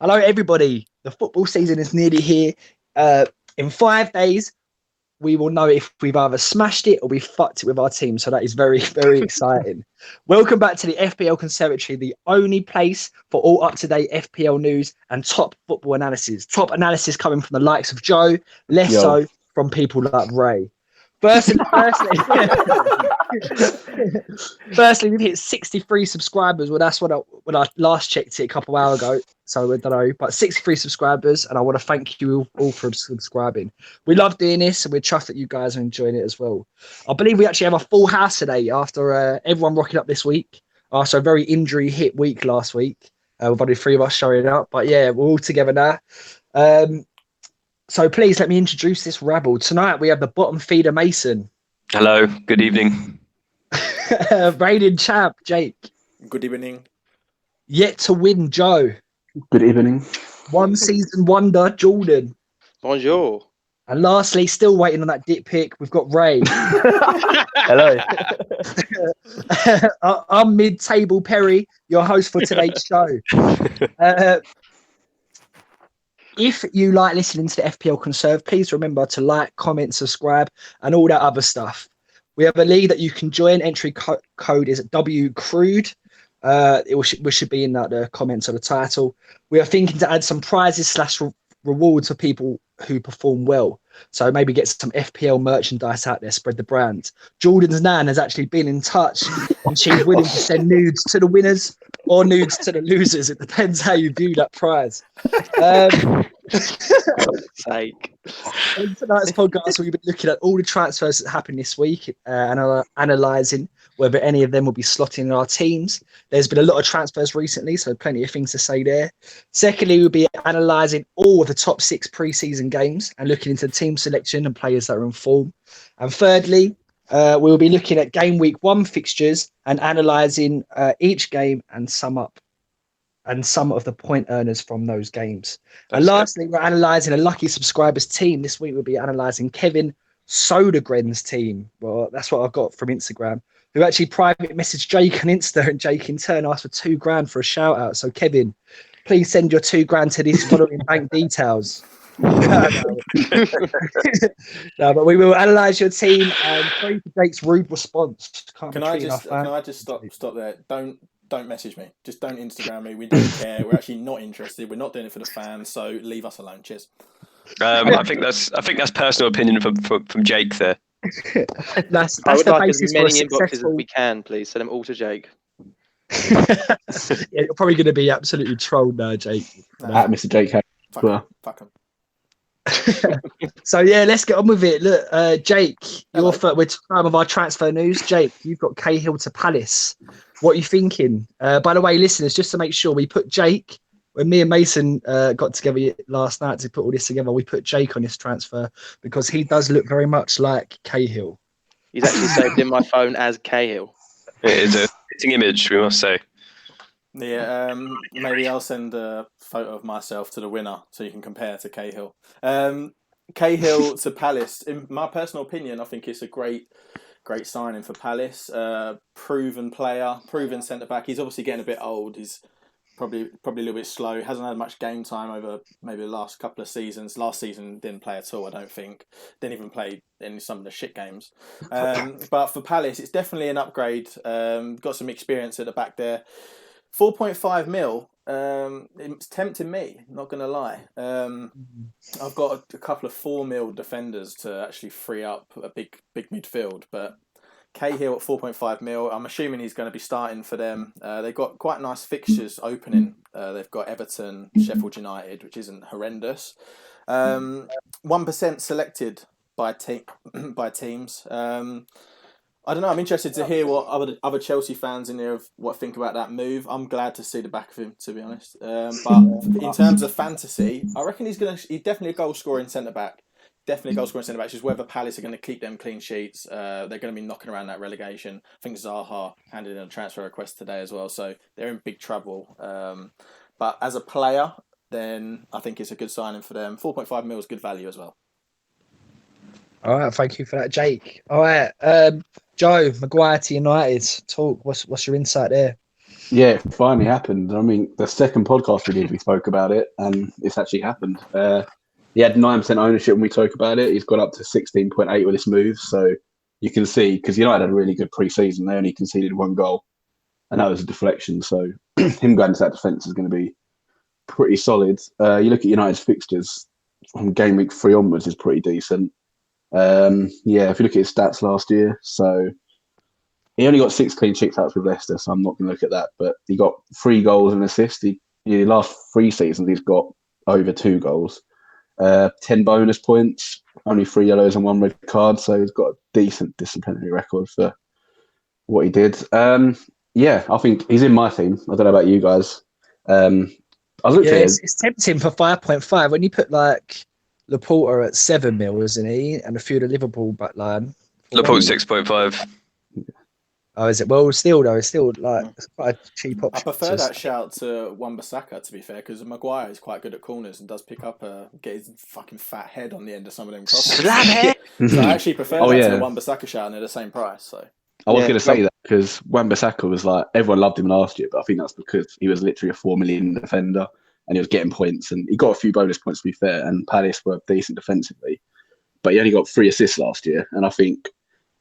Hello, everybody. The football season is nearly here. In 5 days, we will know if we've either smashed it or we fucked it with our team. So that is very, very exciting. Welcome back to the FPL Conservatory, the only place for all up-to-date FPL news and top football analysis. Top analysis coming from the likes of Joe, less so from people like Ray. Firstly, we've hit 63 subscribers. Well, that's when I last checked it a couple of hours ago. So I don't know, but 63 subscribers, and I want to thank you all for subscribing. We love doing this, and we trust that you guys are enjoying it as well. I believe we actually have a full house today after everyone rocking up this week. After a very injury hit week last week, with only 3 of us showing up. But yeah, we're all together now. So please let me introduce this rabble. Tonight we have the bottom feeder Mason. Hello, good evening. Reigning champ Jake. Good evening. Yet to win Joe. Good evening. One season wonder Jordan. Bonjour. And lastly, still waiting on that dick pic, we've got Ray. Hello. I'm mid-table Perry, your host for today's show. If you like listening to the FPL Conserve, please remember to like, comment, subscribe, and all that other stuff. We have a league that you can join. Entry code is wcrewd. We should be in the comments or the title. We are thinking to add some prizes / rewards for people who perform well. So maybe get some FPL merchandise out there, spread the brand. Jordan's nan has actually been in touch and she's willing to send nudes to the winners or nudes to the losers. It depends how you view that prize. Sake. In tonight's podcast, we've been looking at all the transfers that happened this week and analysing whether any of them will be slotting in our teams. There's been a lot of transfers recently, so plenty of things to say there. Secondly, we'll be analysing all of the top 6 pre-season games and looking into team selection and players that are in form. And thirdly, we'll be looking at game week 1 fixtures and analysing each game and sum of the point earners from those games. And lastly, we're analysing a lucky subscriber's team. This week, we'll be analysing Kevin Sodergren's team. Well, that's what I got from Instagram, who actually private messaged Jake on Insta, and Jake in turn asked for $2,000 for a shout out. So Kevin, please send your $2,000 to these following bank details. No, but we will analyse your team and sorry for Jake's rude response. Can I just stop there? Don't message me. Just don't Instagram me. We don't care. We're actually not interested. We're not doing it for the fans. So leave us alone. Cheers. I think that's personal opinion from Jake there. That's I would the like basis as many for a inboxes as we can, please. Send them all to Jake. Yeah, you're probably going to be absolutely trolled now, Jake. At Mr. Jake. Fuck him. So yeah, let's get on with it. Look, Jake, we're time of our transfer news. Jake, you've got Cahill to Palace. What are you thinking? By the way, listeners, just to make sure, we put Jake when me and Mason got together last night to put all this together. We put Jake on this transfer because he does look very much like Cahill. He's actually saved in my phone as Cahill. It is a fitting image, we must say. Yeah, maybe I'll send a photo of myself to the winner so you can compare to Cahill. Cahill to Palace. In my personal opinion, I think it's a great signing for Palace. Proven player, proven centre back. He's obviously getting a bit old. He's probably a little bit slow. Hasn't had much game time over maybe the last couple of seasons. Last season didn't play at all, I don't think. Didn't even play in some of the shit games. But for Palace, it's definitely an upgrade. Got some experience at the back there. 4.5 mil. It's tempting me, not going to lie. I've got a couple of 4 mil defenders to actually free up a big midfield, but Cahill at 4.5 mil, I'm assuming he's going to be starting for them. They've got quite nice fixtures opening. They've got Everton, Sheffield United, which isn't horrendous. 1% selected by teams. I don't know. I'm interested to hear what other Chelsea fans in there think about that move. I'm glad to see the back of him, to be honest. But in terms of fantasy, I reckon he's definitely a goal scoring centre back. Definitely a goal scoring centre back. It's just whether Palace are going to keep them clean sheets. They're going to be knocking around that relegation. I think Zaha handed in a transfer request today as well, so they're in big trouble. But as a player, then I think it's a good signing for them. 4.5 mil is good value as well. All right, thank you for that, Jake. All right, Joe, Maguire to United. Talk. What's your insight there? Yeah, it finally happened. I mean, the second podcast we did, we spoke about it, and it's actually happened. He had 9% ownership when we spoke about it. He's got up to 16.8 with this move. So you can see, because United had a really good pre-season, they only conceded 1 goal, and that was a deflection. So him going to that defence is going to be pretty solid. You look at United's fixtures from game week 3 onwards is pretty decent. Yeah, if you look at his stats last year, so he only got 6 clean sheet outs with Leicester, so I'm not going to look at that. But he got 3 goals and assists. The last 3 seasons, he's got over 2 goals, 10 bonus points, only 3 yellows and 1 red card. So he's got a decent disciplinary record for what he did. Yeah, I think he's in my team. I don't know about you guys. I looked at it. It's tempting for 5.5 when you put like Laporta at 7 mil, isn't he? And a few of the Liverpool backline. Laporte's 6.5. Oh, is it? Well, still though, it's still like it's quite a cheap option. I prefer that shout to Wan-Bissaka, to be fair, because Maguire is quite good at corners and does pick up get his fucking fat head on the end of some of them crosses. Slap head. So I actually prefer that to the Wan-Bissaka shout, and they're the same price. So I was going to say that because Wan-Bissaka was like, everyone loved him last year, but I think that's because he was literally a 4 million defender and he was getting points, and he got a few bonus points, to be fair, and Palace were decent defensively, but he only got 3 assists last year. And I think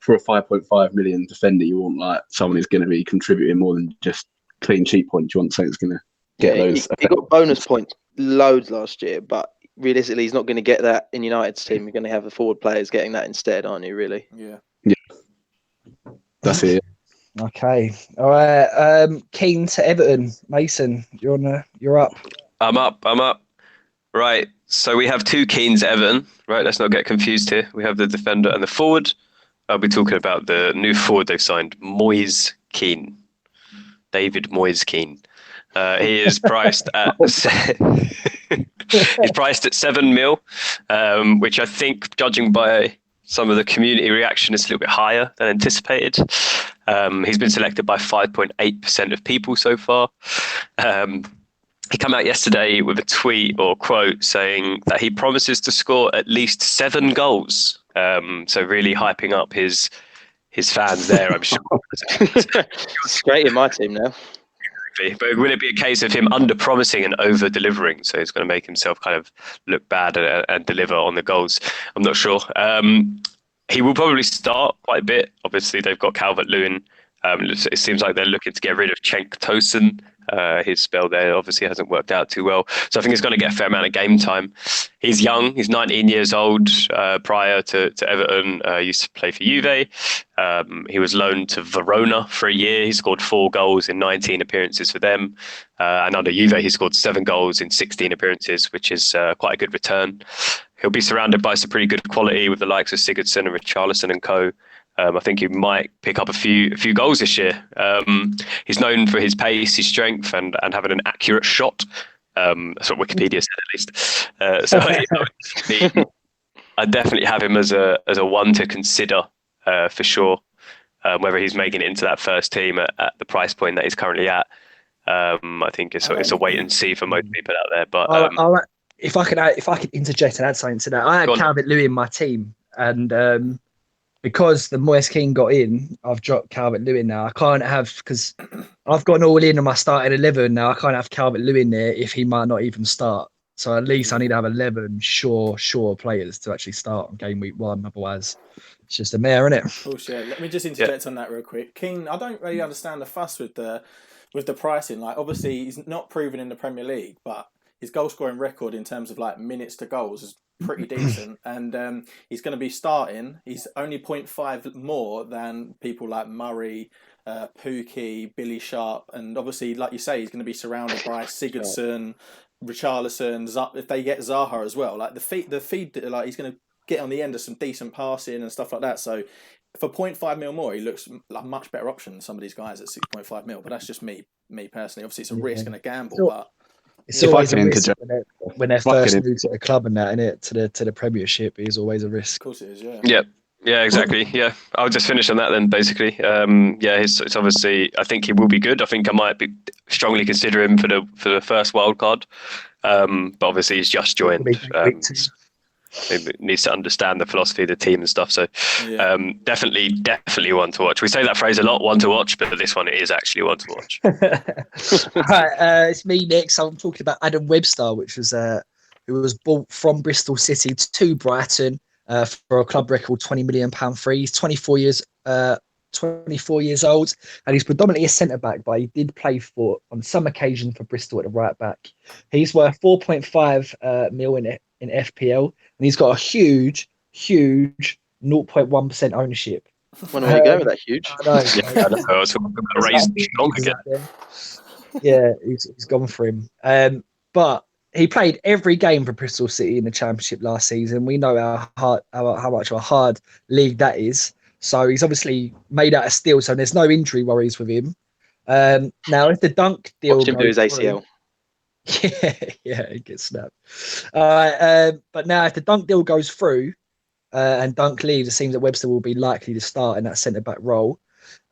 for a 5.5 million defender, you want like someone who's going to be contributing more than just clean sheet points. You want someone who's going to get those. He got bonus points loads last year, but realistically, he's not going to get that in United's team. You're going to have the forward players getting that instead, aren't you? Really? yeah. That's it. Okay, all right. Keane to Everton. Mason, you're up. I'm up. Right. So we have 2 Keanes at Everton. Right. Let's not get confused here. We have the defender and the forward. I'll be talking about the new forward they've signed, Moise Keane. David Moise Keane. He is priced at he's priced at 7 mil, which I think, judging by some of the community reaction, is a little bit higher than anticipated. He's been selected by 5.8% of people so far. He came out yesterday with a tweet or quote saying that he promises to score at least 7 goals. So really hyping up his fans there, I'm sure. It's great in my team now. But will it be a case of him under-promising and over-delivering? So he's going to make himself kind of look bad and deliver on the goals. I'm not sure. He will probably start quite a bit. Obviously, they've got Calvert-Lewin. It seems like they're looking to get rid of Cenk Tosun. His spell there obviously hasn't worked out too well. So I think he's going to get a fair amount of game time. He's young. He's 19 years old. Prior to Everton, used to play for Juve. He was loaned to Verona for a year. He scored 4 goals in 19 appearances for them. And under Juve, he scored 7 goals in 16 appearances, which is quite a good return. He'll be surrounded by some pretty good quality with the likes of Sigurdsson and Richarlison and co. I think he might pick up a few goals this year. He's known for his pace, his strength, and having an accurate shot. That's what Wikipedia said, at least. So I definitely have him as a one to consider for sure. Whether he's making it into that first team at the price point that he's currently at, I think it's a wait and see for most people out there. But if I could interject and add something to that, I had Calvert-Lewin in my team, and because the Moise Keane got in, I've dropped Calvert-Lewin now. I can't have, because I've got an all-in on my starting 11 now. I can't have Calvert-Lewin there if he might not even start. So at least I need to have 11 sure players to actually start on game week 1. Otherwise, it's just a mare, isn't it? Oh shit! Let me just interject on that real quick. Keane, I don't really understand the fuss with the pricing. Like, obviously, he's not proven in the Premier League, but his goal scoring record in terms of like minutes to goals is pretty decent, and he's going to be starting. He's only 0.5 more than people like Murray, Pookie, Billy Sharp, and obviously, like you say, he's going to be surrounded by Sigurdsson, Richarlison. If they get Zaha as well, like the feed, like he's going to get on the end of some decent passing and stuff like that. So for 0.5 mil more, he looks like a much better option than some of these guys at 6.5 mil. But that's just me personally. Obviously, it's a risk and a gamble, but. It's always a risk when they're first new to the club and that, innit? To the Premiership is always a risk. Of course it is, yeah. Yeah, exactly. Yeah, I'll just finish on that then, basically. It's obviously, I think he will be good. I think I might be strongly consider him for the first wild card. But obviously he's just joined. He needs to understand the philosophy of the team and stuff. So definitely one to watch. We say that phrase a lot, one to watch, but this one is actually one to watch. Right, it's me next. I'm talking about Adam Webster, who was bought from Bristol City to Brighton for a club record £20 million fee. He's 24 years old, and he's predominantly a centre back, but he did play on some occasion for Bristol at the right back. He's worth 4.5 mil in FPL, and he's got a huge 0.1% ownership. Wonder where you go with that huge. I was talking about raised strong again. Yeah, he's gone for him. But he played every game for Bristol City in the Championship last season. We know how much of a hard league that is. So he's obviously made out of steel. So there's no injury worries with him. Now, if the Dunk deal Watched him do his ACL. Yeah, he gets snapped. But now, if the Dunk deal goes through and Dunk leaves, it seems that Webster will be likely to start in that centre back role.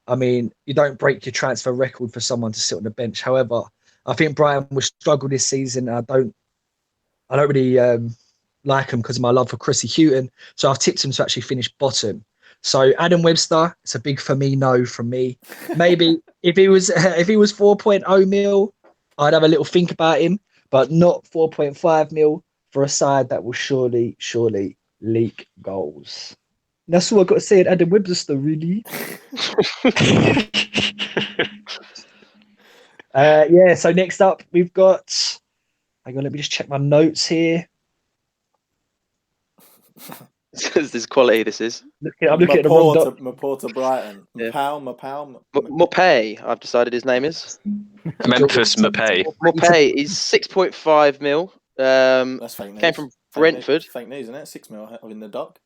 I mean, you don't break your transfer record for someone to sit on the bench. However, I think Brighton will struggle this season. I don't really like him because of my love for Chrissy Houghton. So I've tipped him to actually finish bottom. So Adam Webster, it's a big for me no from me. Maybe if he was 4.0 mil, I'd have a little think about him, but not 4.5 mil for a side that will surely leak goals. That's all I've got to say at Adam Webster, really. So next up we've got, hang on, let me just check my notes here. This is quality, this is. I'm looking at the wrong doc. Maporta Brighton. Yeah. Mopay. I've decided his name is. Memphis Mopay. Mopay is 6.5 mil. That's fake news. Came from Brentford. Fake news, isn't it? 6 mil in the doc.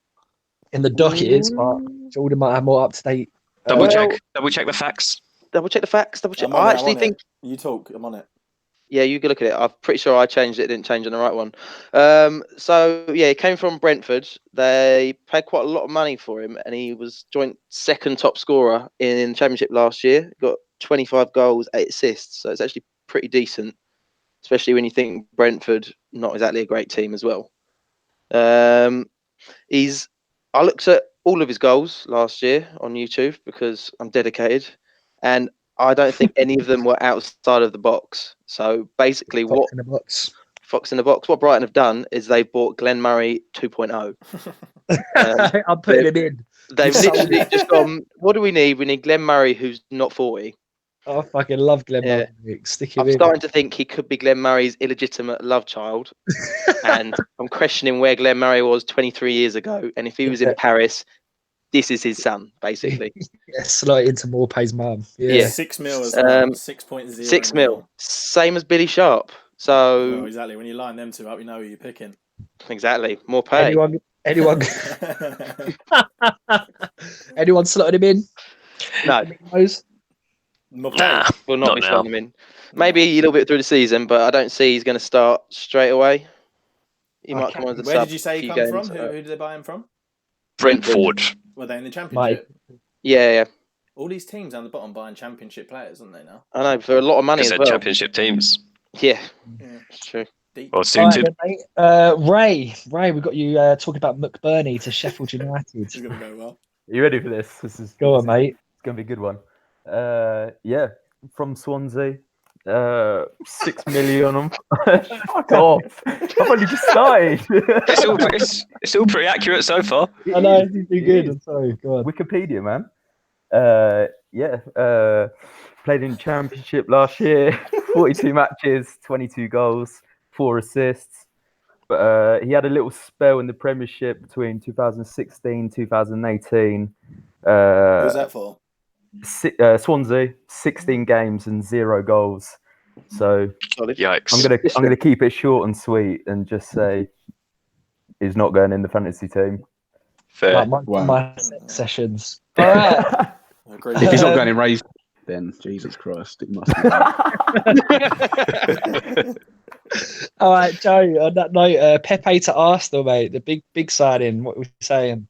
In the doc it is, but Jordan might have more up to date. Double check the facts. Double check the facts. I actually think you talk. I'm on it. Yeah, you can look at it. I'm pretty sure I changed it. It didn't change on the right one. It came from Brentford. They paid quite a lot of money for him, and he was joint second top scorer in the Championship last year. Got 25 goals, 8 assists. So it's actually pretty decent, especially when you think Brentford, not exactly a great team as well. I looked at all of his goals last year on YouTube because I'm dedicated, and I don't think any of them were outside of the box. So basically, Fox in the box. What Brighton have done is they bought Glenn Murray 2.0. I'm putting him in. They've literally just gone, what do we need? We need Glenn Murray who's not 40. I fucking love Glenn Murray. Stick him I'm starting to think he could be Glenn Murray's illegitimate love child. And I'm questioning where Glenn Murray was 23 years ago. And if he was in Paris, this is his son, basically. Slide into Morpay's mum. Yeah. 6 mil as well. 6.0. 6 mil. Same as Billy Sharp. So exactly. When you line them two up, you know who you're picking. Exactly. More pay. Anyone slotted him in? No. Nah, will not be slotting him in. Maybe a little bit through the season, but I don't see he's going to start straight away. He might come on as a sub. Where did you say he comes from? Who did they buy him from? Brentford. Were they in the Championship? Yeah. All these teams down the bottom buying Championship players, aren't they now? I know, for a lot of money as well. Championship teams. Yeah, it's true. Well, soon to. Ray, we've got you talking about McBurney to Sheffield United. It's going to go well. Are you ready for this? Go on, mate. It's going to be a good one. From Swansea. 6 million on. Fuck off! I've only just started. It's all pretty accurate so far. I know, it's been good. I'm sorry. Go on. Wikipedia, man. Played in Championship last year. 42 matches, 22 goals, 4 assists. But he had a little spell in the Premiership between 2016 2018. Who was that for? Swansea, 16 games and 0 goals. So yikes! I'm gonna keep it short and sweet and just say he's not going in the fantasy team. Fair. My sessions. All right. If he's not going in Rays, then Jesus Christ, it must be. All right, Joe. On that note, Pepe to Arsenal, mate. The big signing. What were we saying?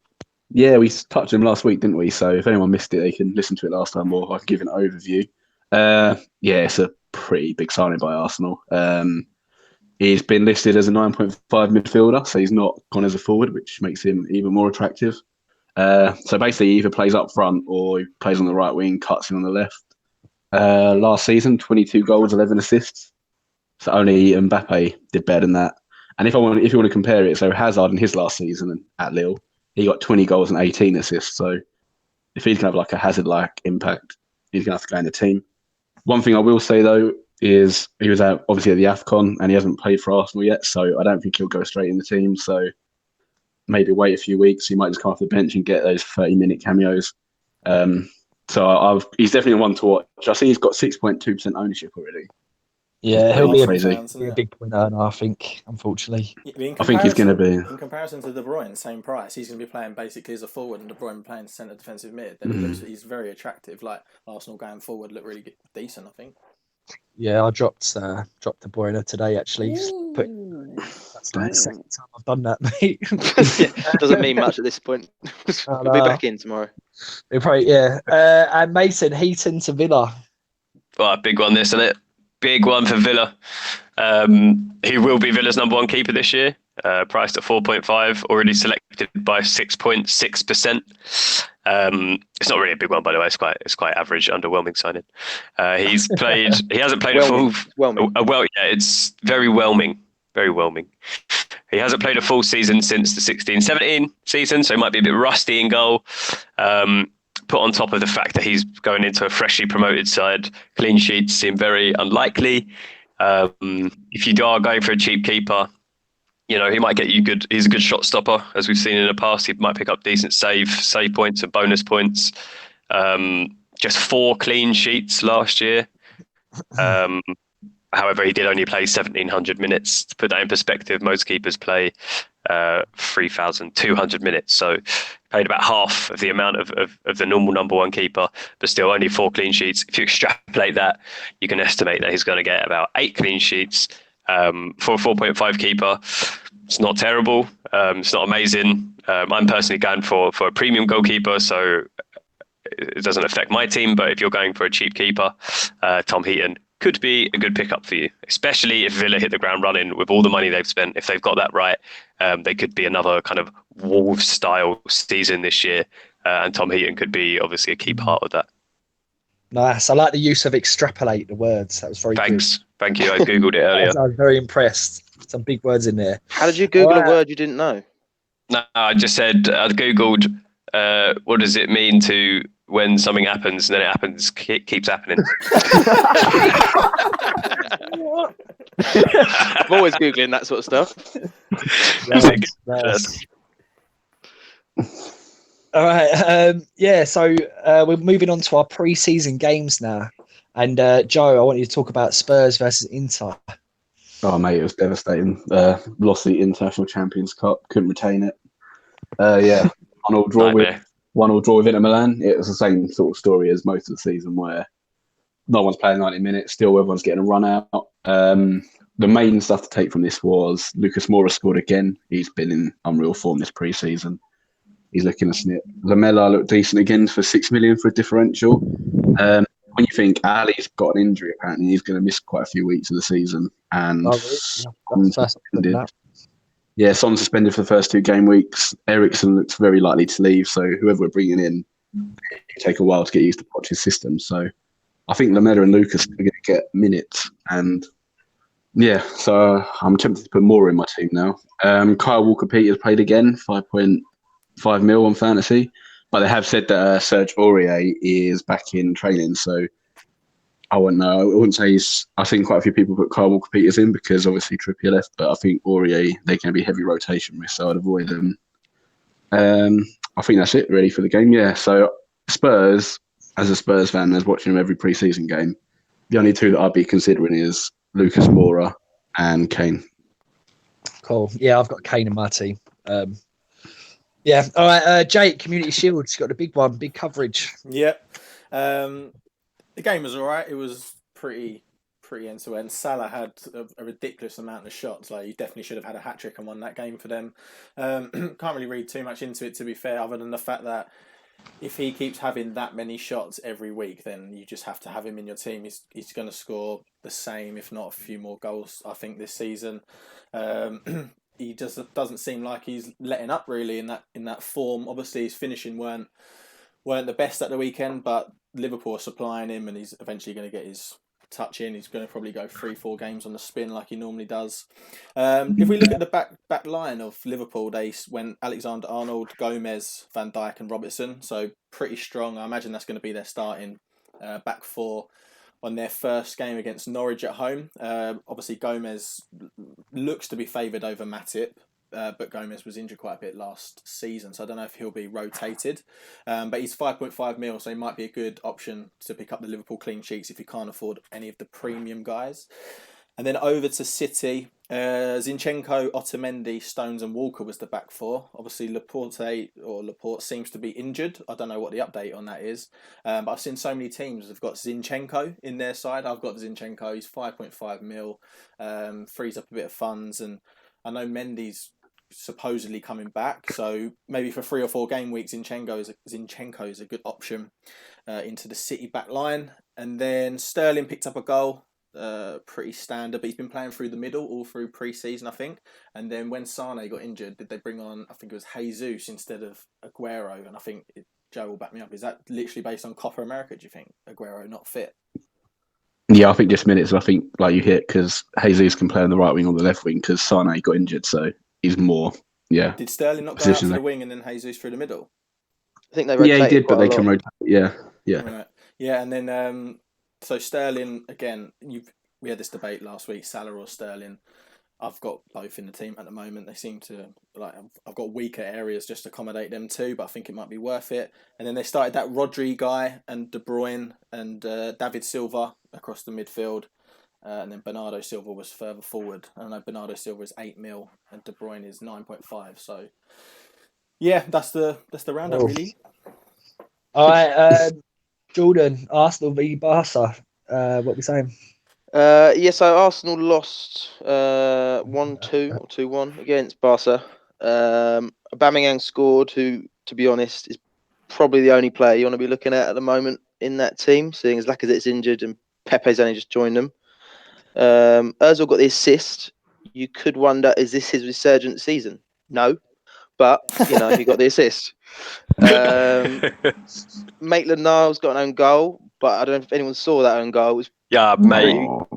Yeah, we touched him last week, didn't we? So if anyone missed it, they can listen to it last time, or I can give an overview. It's a pretty big signing by Arsenal. He's been listed as a 9.5 midfielder, so he's not gone as a forward, which makes him even more attractive. So basically, he either plays up front or he plays on the right wing, cuts in on the left. Last season, 22 goals, 11 assists. So only Mbappe did better than that. And if you want to compare it, so Hazard in his last season at Lille, he got 20 goals and 18 assists. So if he's going to have like a Hazard-like impact, he's going to have to go in the team. One thing I will say, though, is he was out obviously at the AFCON and he hasn't played for Arsenal yet, so I don't think he'll go straight in the team. So maybe wait a few weeks. He might just come off the bench and get those 30-minute cameos. He's definitely one to watch. I see he's got 6.2% ownership already. Yeah, he'll be a big point earner, I think, unfortunately. I think he's going to be. In comparison to De Bruyne, same price, he's going to be playing basically as a forward and De Bruyne playing centre defensive mid. Then he's very attractive. Like Arsenal going forward look really decent, I think. Yeah, I dropped De Bruyne today, actually. That's the second time I've done that, mate. It doesn't mean much at this point. We'll be back in tomorrow. And Mason, Heaton to Villa. Well, a big one, this, isn't it? Big one for Villa. He will be Villa's number one keeper this year. Priced at 4.5, already selected by 6.6%. It's not really a big one, by the way. It's quite average, underwhelming signing. He hasn't played a full. It's very whelming. Very whelming. He hasn't played a full season since the 16-17 season, so he might be a bit rusty in goal. Put on top of the fact that he's going into a freshly promoted side, clean sheets seem very unlikely. If you are going for a cheap keeper, he might get you good. He's a good shot stopper, as we've seen in the past. He might pick up decent save points and bonus points. Just 4 clean sheets last year. However, he did only play 1,700 minutes. To put that in perspective, most keepers play 3,200 minutes. So played about half of the amount of the normal number one keeper, but still only 4 clean sheets. If you extrapolate that, you can estimate that he's going to get about 8 clean sheets for a 4.5 keeper. It's not terrible. It's not amazing. I'm personally going for a premium goalkeeper, so it doesn't affect my team. But if you're going for a cheap keeper, Tom Heaton could be a good pickup for you, especially if Villa hit the ground running with all the money they've spent. If they've got that right, they could be another kind of Wolves-style season this year, and Tom Heaton could be obviously a key part of that. Nice. I like the use of extrapolate the words. That was very good. Thank you. I Googled it earlier. I was very impressed. Some big words in there. How did you Google a word you didn't know? No, I just said I Googled what does it mean to when something happens and then it happens, keeps happening. I'm always Googling that sort of stuff. Nice. All right. So we're moving on to our pre-season games now. And Joe, I want you to talk about Spurs versus Inter. Oh, mate, it was devastating. Lost the International Champions Cup, couldn't retain it. 1-1 draw with Inter Milan. It was the same sort of story as most of the season, where no one's playing 90 minutes, still everyone's getting a run out. The main stuff to take from this was Lucas Moura scored again. He's been in unreal form this pre-season. He's looking a snip. Lamela looked decent again for 6 million for a differential. When you think Ali's got an injury, apparently he's going to miss quite a few weeks of the season. And Son's suspended for the first 2 game weeks. Eriksen looks very likely to leave, so whoever we're bringing in, it'll take a while to get used to Poch's system. So I think Lamela and Lucas are going to get minutes. And so I'm tempted to put more in my team now. Kyle Walker-Peters played again, 5.5 mil on fantasy. But they have said that Serge Aurier is back in training, so I wouldn't know. I wouldn't say I've seen quite a few people put Kyle Walker-Peters in because obviously Trippier left, but I think Aurier, they can be heavy rotation risk, so I'd avoid them. I think that's it really for the game. Yeah, so Spurs, as a Spurs fan that's watching them every pre-season game, the only 2 that I'd be considering is Lucas Moura and Kane. Cool. Yeah, I've got Kane in my team. All right, Jake, Community Shield's got a big one, big coverage. Yep. The game was all right. It was pretty end to end. Salah had a ridiculous amount of shots. Like, he definitely should have had a hat trick and won that game for them. Can't really read too much into it, to be fair, other than the fact that if he keeps having that many shots every week, then you just have to have him in your team. He's going to score the same, if not a few more goals, I think, this season. He just doesn't seem like he's letting up really in that form. Obviously, his finishing weren't the best at the weekend, but Liverpool are supplying him, and he's eventually going to get his touch in. He's going to probably go 3-4 games on the spin like he normally does. If we look at the back line of Liverpool, they went Alexander-Arnold, Gomez, Van Dijk and Robertson, so pretty strong. I imagine that's going to be their starting back four on their first game against Norwich at home. Obviously, Gomez looks to be favoured over Matip, but Gomez was injured quite a bit last season, so I don't know if he'll be rotated. But he's 5.5 mil, so he might be a good option to pick up the Liverpool clean sheets if you can't afford any of the premium guys. And then over to City, Zinchenko, Otamendi, Stones and Walker was the back four. Obviously, Laporte seems to be injured. I don't know what the update on that is. But I've seen so many teams have got Zinchenko in their side. I've got Zinchenko. He's 5.5 mil, frees up a bit of funds. And I know Mendy's supposedly coming back. So maybe for 3 or 4 game weeks, Zinchenko is a good option into the City back line. And then Sterling picked up a goal. Pretty standard, but he's been playing through the middle all through pre-season, I think. And then when Sane got injured, did they bring on, I think it was Jesus instead of Aguero? And I think Joe will back me up. Is that literally based on Copa America, do you think? Aguero not fit? Yeah, I think just minutes. I think like you hit, because Jesus can play on the right wing or the left wing because Sane got injured, so he's more. Yeah. Did Sterling not go out to the wing and then Jesus through the middle? I think they rotated. Yeah, he did, but they can rotate. Yeah. Right. Yeah, and then so Sterling again. We had this debate last week: Salah or Sterling. I've got both in the team at the moment. They seem to I've got weaker areas just to accommodate them too, but I think it might be worth it. And then they started that Rodri guy and De Bruyne and David Silva across the midfield, and then Bernardo Silva was further forward. I know Bernardo Silva is 8 mil and De Bruyne is 9.5. So yeah, that's the roundup really. All right, Jordan, Arsenal v Barca. What we saying? So Arsenal lost 1-2 or 2-1 against Barca. Aubameyang scored, who, to be honest, is probably the only player you want to be looking at the moment in that team, seeing as Lacazette's injured and Pepe's only just joined them. Ozil got the assist. You could wonder, is this his resurgent season? No, but he got the assist. Maitland-Niles got an own goal, but I don't know if anyone saw that own goal. It was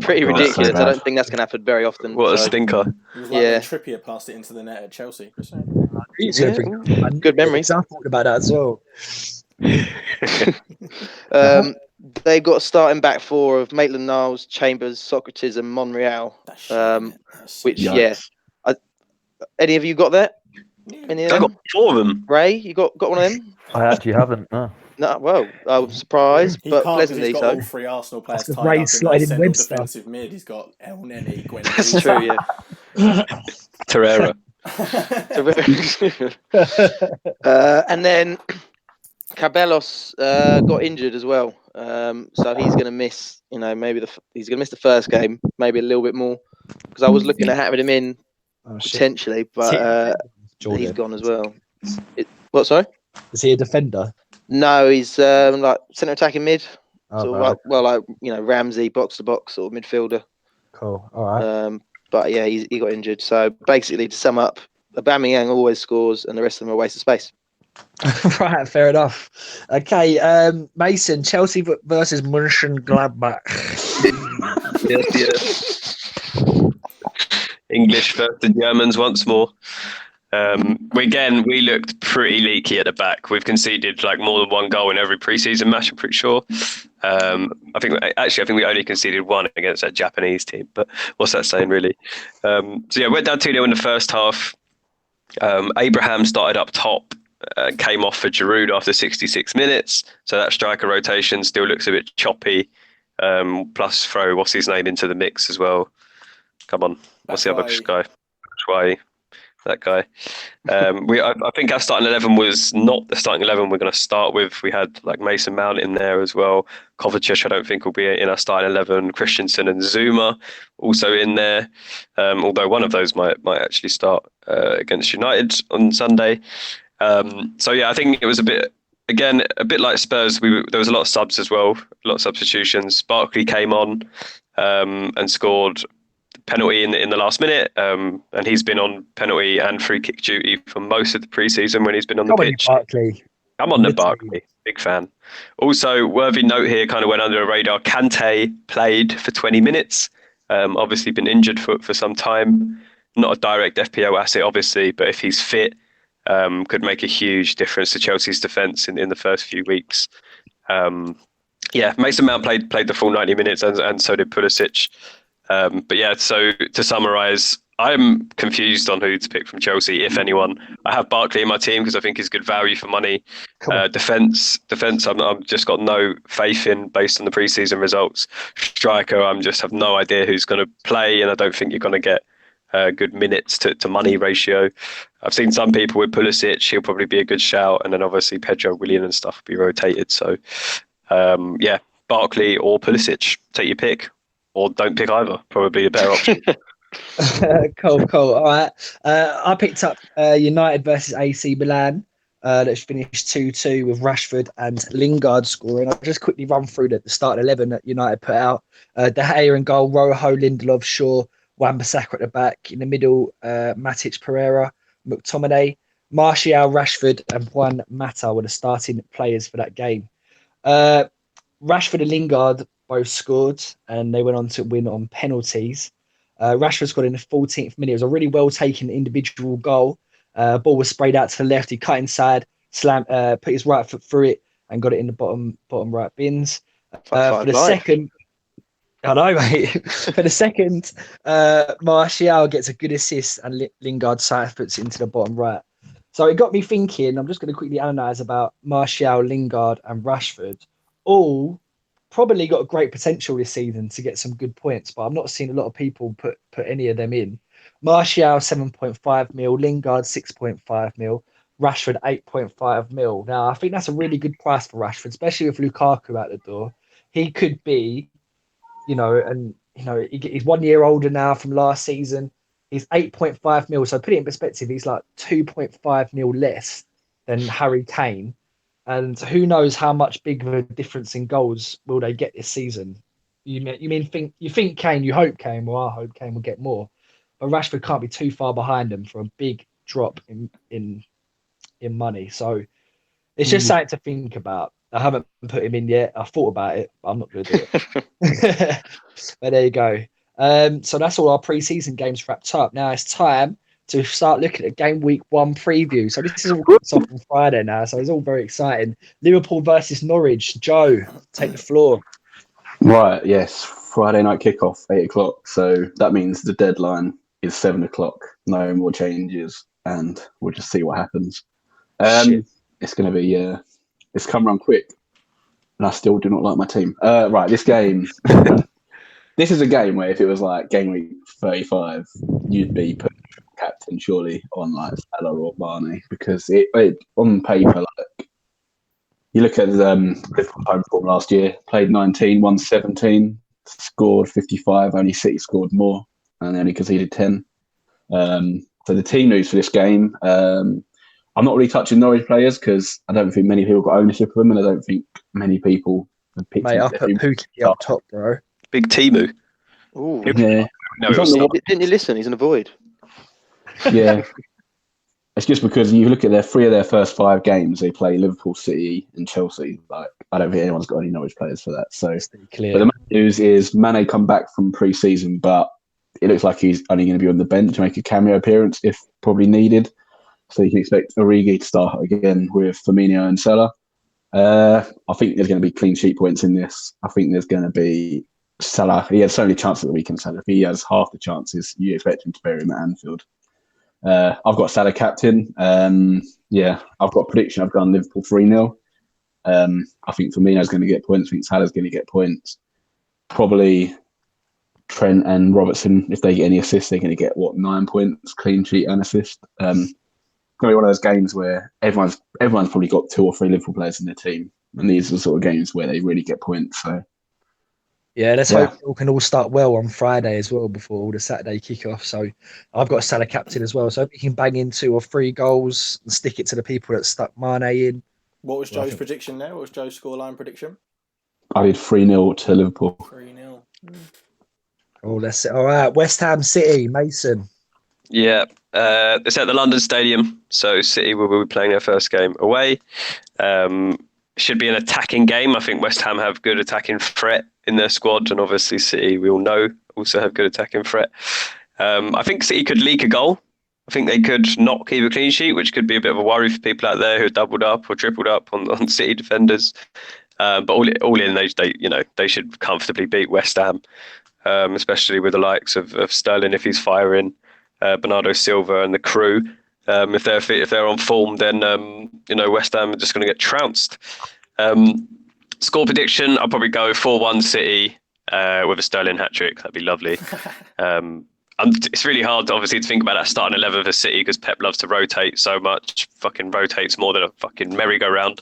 pretty ridiculous. I don't think that's going to happen very often. What a stinker. It was like when Trippier passed it into the net at Chelsea. Good memory. I thought about that as well. They've got a starting back four of Maitland-Niles, Chambers, Socrates and Monreal. Any of you got that? I got 4 of them. Ray, you got one of them? I actually haven't. No. No, well, I was surprised, but pleasantly he's got so. all 3 Arsenal players tied Ray up sliding in Webster. defensive mid. He's got El Neni, Gwen. That's true, yeah. Torreira. And then Cabellos got injured as well, so he's going to miss. He's going to miss the first game, maybe a little bit more, because I was looking at having him in potentially, but he's gone as well. What? Sorry? Is he a defender? No, he's like centre attacking mid. Ramsey, box to box sort of midfielder. Cool. All right. But yeah, he got injured. So basically, to sum up, Aubameyang always scores, and the rest of them are a waste of space. Right, fair enough. Okay, Mason, Chelsea versus Mönchengladbach. Yes. English versus the Germans once more. We looked pretty leaky at the back. We've conceded like more than 1 goal in every pre-season match, I'm pretty sure. I think we only conceded 1 against that Japanese team, but what's that saying really? Went down 2-0 in the first half. Abraham started up top, came off for Giroud after 66 minutes. So that striker rotation still looks a bit choppy. Plus throw what's his name into the mix as well. Come on, what's the other guy? That guy. I think our starting 11 was not the starting 11 we're going to start with. We had like Mason Mount in there as well. Kovacic, I don't think will be in our starting 11. Christensen and Zuma also in there. Although one of those might actually start against United on Sunday. I think it was a bit like Spurs. There was a lot of subs as well, a lot of substitutions. Barkley came on. and scored penalty in the last minute. And he's been on penalty and free kick duty for most of the preseason when he's been on the Come on, pitch. Barkley. I'm on the Barkley. Big fan. Also, worthy note here, kind of went under the radar. Kante played for 20 minutes. Obviously been injured for some time. Not a direct FPL asset, obviously, but if he's fit, could make a huge difference to Chelsea's defence in the first few weeks. Mason Mount played the full 90 minutes, and so did Pulisic. But yeah, so to summarise, I'm confused on who to pick from Chelsea, if anyone. I have Barkley in my team because I think he's good value for money. Defence, I've just got no faith in based on the pre-season results. Striker, just have no idea who's going to play, and I don't think you're going to get good minutes to money ratio. I've seen some people with Pulisic, he'll probably be a good shout, and then obviously Pedro, Willian and stuff will be rotated. So Barkley or Pulisic, take your pick, or don't pick either, probably a better option. Cool. All right. I picked up United versus AC Milan. That's finished 2-2 with Rashford and Lingard scoring. I'll just quickly run through the start 11 that United put out. De Gea in goal, Rojo, Lindelof, Shaw, Wan-Bissaka at the back. In the middle, Matic, Pereira, McTominay, Martial, Rashford and Juan Mata were the starting players for that game. Rashford and Lingard both scored, and they went on to win on penalties. Rashford scored in the 14th minute. It was a really well taken individual goal. Ball was sprayed out to the left. He cut inside, put his right foot through it, and got it in the bottom right bins. For the second, I know, mate. For the second, Martial gets a good assist, and Lingard side foots into the bottom right. So it got me thinking. I'm just going to quickly analyse about Martial, Lingard, and Rashford. All probably got a great potential this season to get some good points, but I'm not seeing a lot of people put any of them in. Martial 7.5 mil, Lingard 6.5 mil, Rashford 8.5 mil. Now I think that's a really good price for Rashford, especially with Lukaku out the door. He could be, he's 1 year older now from last season. He's 8.5 mil, so put it in perspective, he's like 2.5 mil less than Harry Kane. And who knows how much big of a difference in goals will they get this season? You think Kane? You hope Kane? Well, I hope Kane will get more, but Rashford can't be too far behind them for a big drop in money. So it's just something to think about. I haven't put him in yet. I thought about it, but I'm not going to do it. But there you go. So that's all our pre-season games wrapped up. Now it's time to start looking at game week 1 preview. So this is all kicked off on Friday now, so it's all very exciting. Liverpool versus Norwich. Joe, take the floor. Right, yes. Friday night kickoff, 8 o'clock. So that means the deadline is 7 o'clock. No more changes, and we'll just see what happens. It's going to be, it's come round quick, and I still do not like my team. Right, this game, this is a game where if it was like game week 35, you'd be putting captain surely on like Salah or Mane, because it on paper, like you look at Liverpool home form last year, played 19, won 17, scored 55, only City scored more, and they only conceded 10. So the team news for this game, I'm not really touching Norwich players because I don't think many people got ownership of them, and I don't think many people have picked. Mate, I put Pookie up top, bro. Big Timu. Ooh. Yeah. Didn't you listen? He's in a void. Yeah. It's just because you look at their 3 of their first 5 games, they play Liverpool, City, and Chelsea. Like, I don't think anyone's got any Norwich players for that. So, clear. But the main news is Mane come back from pre-season, but it looks like he's only going to be on the bench to make a cameo appearance if probably needed. So you can expect Origi to start again with Firmino and Salah. I think there's going to be clean sheet points in this. I think there's going to be Salah. He had so many chances at the weekend, Salah. If he has half the chances, you expect him to bury him at Anfield. I've got Salah captain. I've got a prediction. I've gone Liverpool 3-0. I think Firmino's going to get points. I think Salah's going to get points. Probably Trent and Robertson, if they get any assists, they're going to get 9 points, clean sheet and assist. It's going to be one of those games where everyone's probably got 2 or 3 Liverpool players in their team, and these are the sort of games where they really get points. So let's hope we can all start well on Friday as well before all the Saturday kickoff. So I've got a Salah captain as well. So if you can bang in 2 or 3 goals and stick it to the people that stuck Mane in. What was Joe's prediction there? What was Joe's scoreline prediction? I did 3-0 to Liverpool. 3-0. Oh, that's it. All right. West Ham City, Mason. Yeah, it's at the London Stadium, so City will be playing their first game away. Should be an attacking game. I think West Ham have good attacking threat in their squad, and obviously City, we all know, also have good attacking threat. I think City could leak a goal. I think they could not keep a clean sheet, which could be a bit of a worry for people out there who are doubled up or tripled up on City defenders. But all in, they should comfortably beat West Ham, especially with the likes of Sterling if he's firing. Bernardo Silva and the crew. If they're on form, then West Ham are just going to get trounced. Score prediction: I'll probably go 4-1 City with a Sterling hat trick. That'd be lovely. It's really hard, obviously, to think about that starting 11 for City because Pep loves to rotate so much. Fucking rotates more than a fucking merry-go-round.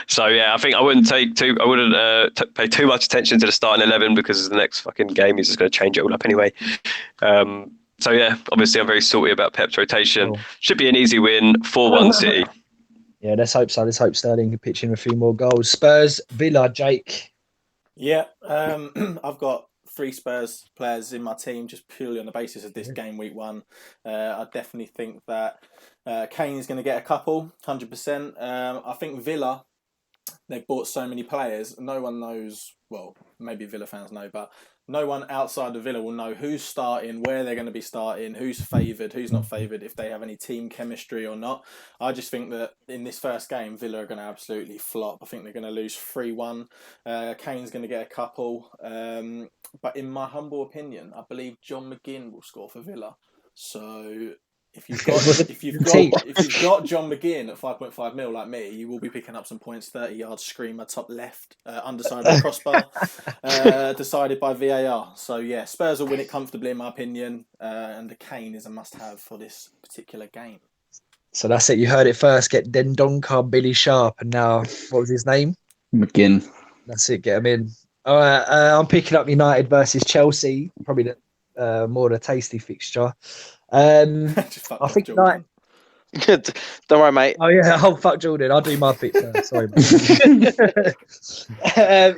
So yeah, I think I wouldn't pay too much attention to the starting 11 because the next fucking game is just going to change it all up anyway. So yeah, obviously I'm very salty about Pep's rotation. Should be an easy win, 4-1 City. Yeah, let's hope so. Let's hope Sterling can pitch in a few more goals. Spurs, Villa, Jake. Yeah, I've got 3 Spurs players in my team just purely on the basis of this game week 1. I definitely think that Kane's going to get a couple, 100%. I think Villa, they've bought so many players. No one knows, well, maybe Villa fans know, but no one outside of Villa will know who's starting, where they're going to be starting, who's favoured, who's not favoured, if they have any team chemistry or not. I just think that in this first game, Villa are going to absolutely flop. I think they're going to lose 3-1. Kane's going to get a couple. But in my humble opinion, I believe John McGinn will score for Villa. So if you've got John McGinn at 5.5 mil like me, you will be picking up some points. 30-yard screamer, top left, underside of the crossbar, decided by VAR. So yeah, Spurs will win it comfortably in my opinion, and the Kane is a must-have for this particular game. So that's it. You heard it first. Get Dendonka, Billy Sharp, and now what was his name? McGinn. That's it. Get him in. All right. I'm picking up United versus Chelsea. Probably the more the tasty fixture. I think Don't worry, mate. Oh yeah, fuck Jordan. I'll do my pick first. Sorry.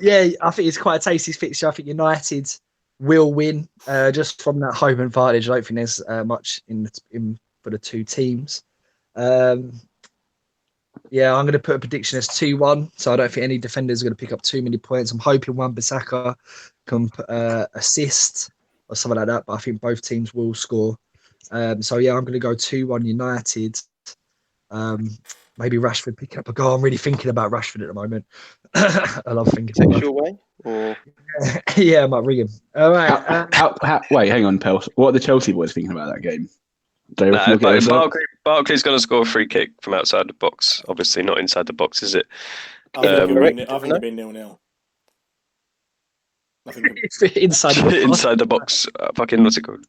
Yeah, I think it's quite a tasty fixture. I think United will win just from that home advantage. I don't think there's much in for the two teams. Yeah, I'm going to put a prediction as 2-1. So I don't think any defenders are going to pick up too many points. I'm hoping Wan-Bissaka can assist or something like that. But I think both teams will score. So yeah, I'm going to go 2-1 United. Maybe Rashford picking up a goal. I'm really thinking about Rashford at the moment. I love thinking. Takes you away? Or... yeah, I might ring him. All right. Wait, hang on, Pels. What are the Chelsea boys thinking about that game? Barkley's going to score a free kick from outside the box. Obviously, not inside the box, is it? I think it'll be 0-0. Inside the box. Fucking what's it called?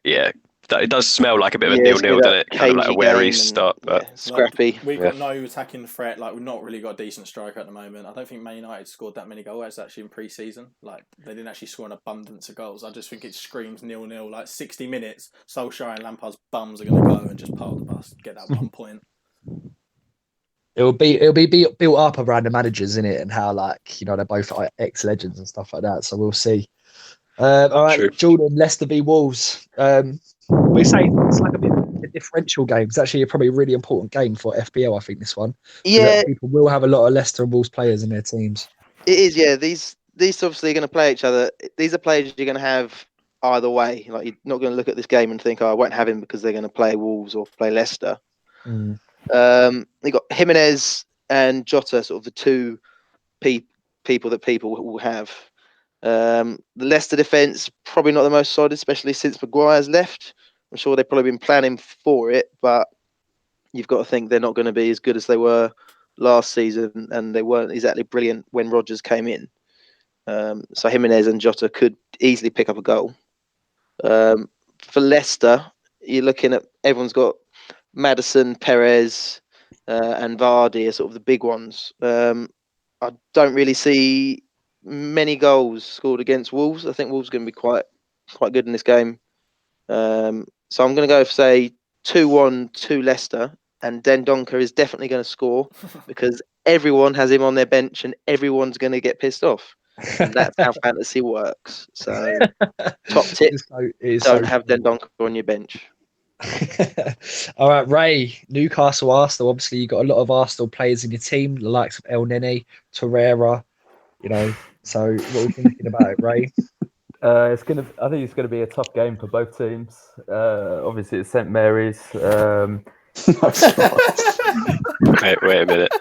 Yeah, it does smell like a bit of a 0-0, doesn't it? Kind of like a wary start, but scrappy. We've got no attacking threat. Like we've not really got a decent striker at the moment. I don't think Man United scored that many goals actually in pre-season. Like they didn't actually score an abundance of goals. I just think it screams 0-0. Like 60 minutes, Solskjaer and Lampard's bums are going to go and just park the bus, get that 1 point. It'll be built up around the managers, in it, and how they're both ex-legends and stuff like that. So we'll see. All right, true. Jordan, Leicester v Wolves. We say it's like a bit of a differential game. It's actually probably a really important game for FPL. I think this one. Yeah, people will have a lot of Leicester and Wolves players in their teams. It is. Yeah, these obviously are going to play each other. These are players you're going to have either way. Like you're not going to look at this game and think, "Oh, I won't have him because they're going to play Wolves or play Leicester." Mm. They got Jimenez and Jota, sort of the two people that people will have. The Leicester defence probably not the most solid, especially since Maguire's left. I'm sure they've probably been planning for it, but you've got to think they're not going to be as good as they were last season, and they weren't exactly brilliant when Rodgers came in. So Jimenez and Jota could easily pick up a goal. For Leicester, you're looking at everyone's got Maddison, Perez, and Vardy are sort of the big ones. I don't really see many goals scored against Wolves. I think Wolves are going to be quite good in this game. So I'm going to go for, say, 2-1 to Leicester, and Dendonka is definitely going to score because everyone has him on their bench and everyone's going to get pissed off. And that's how fantasy works. So, top tip: It is don't so have funny. Dendoncker on your bench. All right, Ray, Newcastle, Arsenal. Obviously, you got a lot of Arsenal players in your team, the likes of El Neni, Torreira. So what are we thinking about it, Ray? I think it's gonna be a tough game for both teams. Obviously, it's St Mary's. Wait a minute.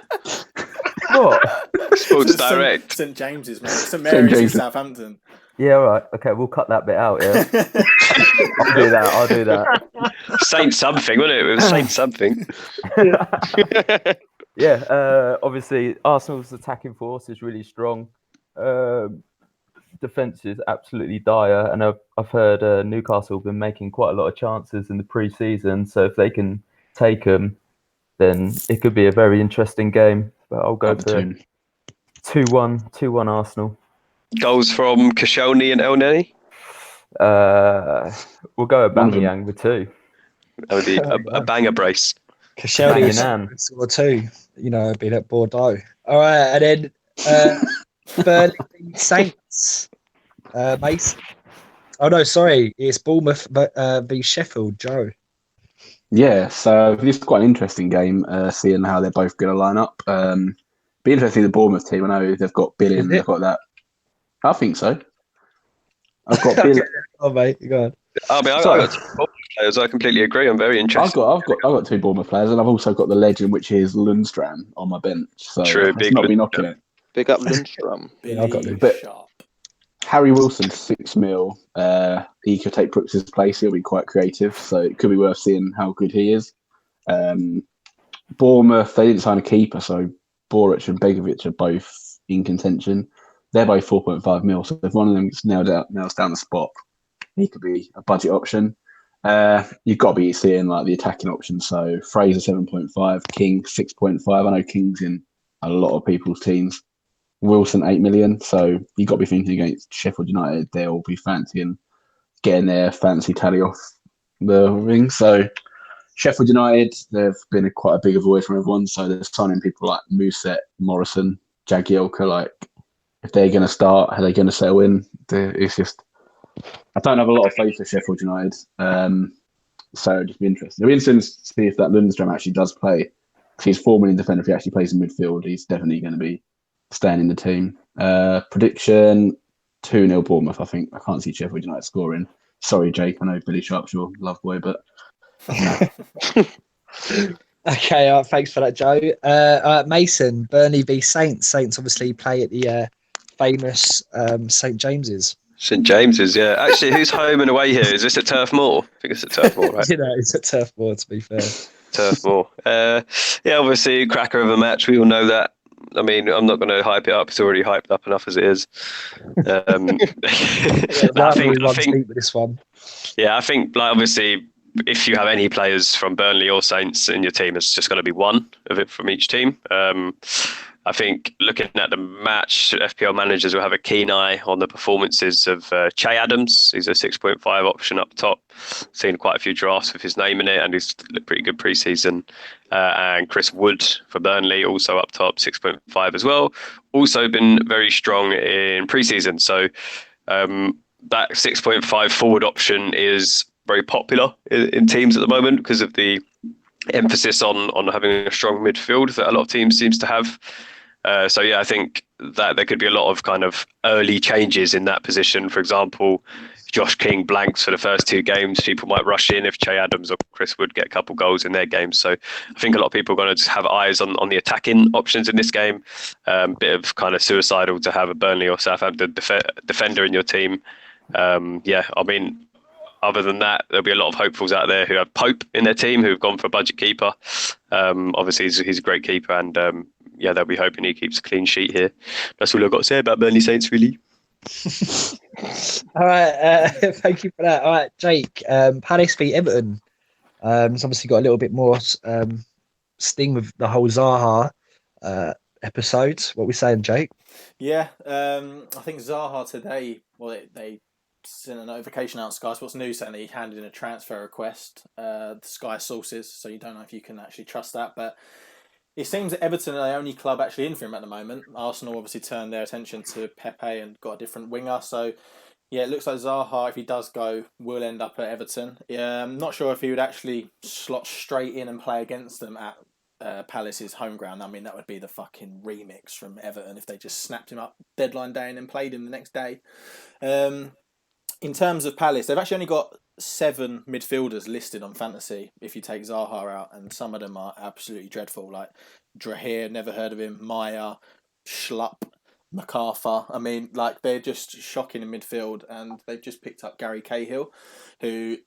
What? Sports Direct. St James's, mate. St Mary's in James's. Southampton. Yeah, all right. Okay, we'll cut that bit out. Yeah, I'll do that. Saint something, wasn't it? It was Saint something. Yeah, obviously Arsenal's attacking force is really strong. Defense is absolutely dire, and I've heard Newcastle have been making quite a lot of chances in the pre-season. So if they can take them, then it could be a very interesting game. But I'll go for 2-1 Arsenal. Goals from Koscielny and El Neni. We'll go One of them. Aubameyang with 2. That would be a banger brace. Koscielny Banging on. score 2. Being at Bordeaux. All right, and then Burnley Saints. Mason. Oh no, sorry, it's Bournemouth v Sheffield. Joe. Yeah, so this is quite an interesting game, seeing how they're both going to line up. Be interesting, the Bournemouth team. I know they've got Billy and they've got that. I think so. I've got Billy. Oh mate, go on. I mean, I've got 2 Bournemouth players. I completely agree. I'm very interested. I've got 2 Bournemouth players, and I've also got the legend, which is Lundstram, on my bench. So True, let's big not be Lundstram. knocking it. Big up Lundstrom. Yeah, I've got Billy But- Sharp. Harry Wilson, 6 mil. He could take Brooks's place. He'll be quite creative, so it could be worth seeing how good he is. Bournemouth, they didn't sign a keeper, so Boric and Begovic are both in contention. They're both 4.5 mil, so if one of them gets nails down the spot, he could be a budget option. You've got to be seeing like the attacking options. So Fraser 7.5, King 6.5. I know King's in a lot of people's teams. Wilson 8 million. So you've got to be thinking against Sheffield United. They'll be fancying getting their fancy tally off the ring. So Sheffield United, they've been quite a big avoid from everyone. So they're signing people like Mousset, Morrison, Jagielka. Like if they're going to start, are they going to settle in? It's just. I don't have a lot of faith for Sheffield United, so it'll just be interesting. It'll be interesting to see if that Lundstram actually does play. Because he's 4 million defender. If he actually plays in midfield, he's definitely going to be staying in the team. Prediction 2-0 Bournemouth, I think. I can't see Sheffield United scoring. Sorry, Jake. I know Billy Sharp's your love boy, but Okay, thanks for that, Joe. Mason, Burnley v Saints. Saints obviously play at the famous St James's. St James's, yeah. Actually, who's home and away here? Is this at Turf Moor? I think it's at Turf Moor, right? It's at Turf Moor, to be fair. Turf Moor. Yeah, obviously, cracker of a match. We all know that. I mean, I'm not going to hype it up. It's already hyped up enough as it is. I think with this one. Yeah, I think like obviously, if you have any players from Burnley or Saints in your team, it's just going to be one of it from each team. I think looking at the match, FPL managers will have a keen eye on the performances of Che Adams. He's a 6.5 option up top. Seen quite a few drafts with his name in it, and he's looked pretty good pre-season. And Chris Wood for Burnley, also up top, 6.5 as well. Also been very strong in pre-season. So that 6.5 forward option is very popular in teams at the moment because of the emphasis on having a strong midfield that a lot of teams seems to have. So yeah, I think that there could be a lot of kind of early changes in that position. For example, if Josh King blanks for the first 2 games, people might rush in if Che Adams or Chris Wood get a couple goals in their games. So I think a lot of people are going to just have eyes on the attacking options in this game. Bit of kind of suicidal to have a Burnley or Southampton defender in your team. Yeah, I mean, other than that, there'll be a lot of hopefuls out there who have Pope in their team who've gone for a budget keeper. Obviously, he's a great keeper, and yeah, they'll be hoping he keeps a clean sheet here. That's all I've got to say about Burnley Saints, really. All right, thank you for that. All right, Jake, Palace v Everton. It's obviously got a little bit more sting with the whole Zaha episode. What are we saying, Jake? Yeah, I think Zaha today, well, they sent a notification out on Sky Sports News saying that he handed in a transfer request, Sky sources, so you don't know if you can actually trust that, but it seems that Everton are the only club actually in for him at the moment. Arsenal obviously turned their attention to Pepe and got a different winger. So, yeah, it looks like Zaha, if he does go, will end up at Everton. Yeah, I'm not sure if he would actually slot straight in and play against them at Palace's home ground. I mean, that would be the fucking remix from Everton if they just snapped him up deadline day and then played him the next day. In terms of Palace, they've actually only got 7 midfielders listed on fantasy if you take Zaha out, and some of them are absolutely dreadful, like Drahir, never heard of him, Maya, Schlupp, MacArthur. I mean, like, they're just shocking in midfield, and they've just picked up Gary Cahill, who